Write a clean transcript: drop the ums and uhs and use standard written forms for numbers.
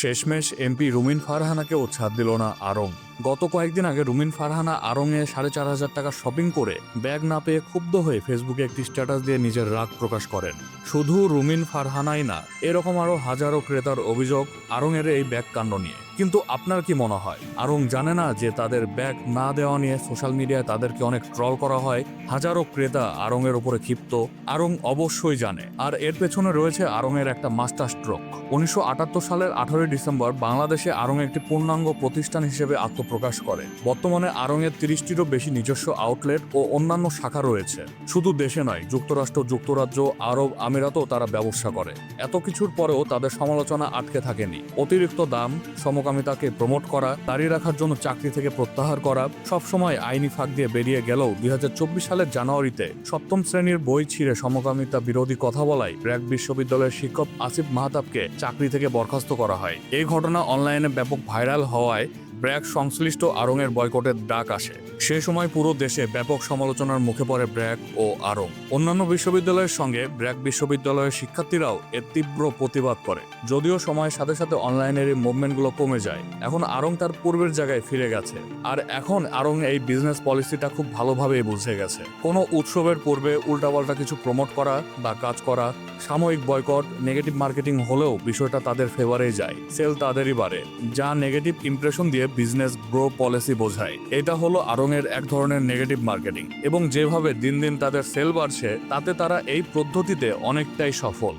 শেষমেশ এমপি রুমিন ফারহানাকেও ছাড় দিল না আড়ং। গত কয়েকদিন আগে রুমিন ফারহানা আড়ংয়ে 4,500 টাকা শপিং করে ব্যাগ না পেয়ে ক্ষুব্ধ হয়ে ফেসবুকে একটি স্ট্যাটাস দিয়ে নিজের রাগ প্রকাশ করেন। শুধু রুমিন ফারহানাই না, এরকম আরও হাজারো ক্রেতার অভিযোগ আড়ংয়ের এই ব্যাগ কাণ্ড নিয়ে। কিন্তু আপনার কি মনে হয় আড়ং জানে না যে তাদের ব্যাগ না দেওয়া নিয়ে সোশ্যাল মিডিয়ায় তাদেরকে অনেক ট্রল করা হয়? হাজারো ক্রেতা আড়ংয়ের উপরে ক্ষিপ্ত। আড়ং অবশ্যই জানে, আর এর পেছনে রয়েছে আড়ংয়ের একটা মাস্টার স্ট্রোক। 1978 সালের 18 ডিসেম্বর বাংলাদেশে আড়ং একটি পূর্ণাঙ্গ প্রতিষ্ঠান হিসেবে আত্মপ্রকাশ করে। বর্তমানে আড়ংয়ের 30টিরও বেশি নিজস্ব আউটলেট ও অন্যান্য শাখা রয়েছে। শুধু দেশে নয়, যুক্তরাষ্ট্র, যুক্তরাজ্য, আরব আমিরাতও তারা ব্যবসা করে। এত কিছুর পরেও তাদের সমালোচনা আটকে থাকেনি। অতিরিক্ত দাম, সমকামিতাকে প্রমোট করা, দাঁড়িয়ে রাখার জন্য চাকরি থেকে প্রত্যাহার করা, সবসময় আইনি ফাঁক দিয়ে বেরিয়ে গেলেও 2024 সালের জানুয়ারিতে 7ম শ্রেণীর বই ছিঁড়ে সমকামিতা বিরোধী কথা বলায় ব্র্যাক বিশ্ববিদ্যালয়ের শিক্ষক আসিফ মাহতাবকে চাকরি থেকে বরখাস্ত করা হয়। এই ঘটনা অনলাইনে ব্যাপক ভাইরাল হওয়ায় ব্র্যাক সংশ্লিষ্ট আড়ংয়ের বয়কটের ডাক আসে। সে সময় পুরো দেশে ব্যাপক সমালোচনার মুখে পড়ে ব্র্যাক ও আড়ং। অন্যান্য বিশ্ববিদ্যালয়ের সঙ্গে ব্র্যাক বিশ্ববিদ্যালয়ের শিক্ষার্থীরাও এর তীব্র প্রতিবাদ করে। যদিও সময়ের সাথে সাথে অনলাইনের এই মুভমেন্টগুলো কমে যায়, এখন আড়ং তার পূর্বের জায়গায় ফিরে গেছে। আর এখন আড়ং এই বিজনেস পলিসিটা খুব ভালোভাবেই বুঝে গেছে। কোনো উৎসবের পূর্বে উল্টাপাল্টা কিছু প্রমোট করা বা কাজ করা, সাময়িক বয়কট, নেগেটিভ মার্কেটিং হলেও বিষয়টা তাদের ফেভারেই যায়, সেল তাদেরই বাড়ে, যা নেগেটিভ ইমপ্রেশন দিয়ে বিজনেস গ্রো পলিসি বোঝায়। এটা হলো আড়ংয়ের এক ধরনের নেগেটিভ মার্কেটিং, এবং যেভাবে দিন দিন তাদের সেল বাড়ছে তাতে তারা এই পদ্ধতিতে অনেকটাই সফল।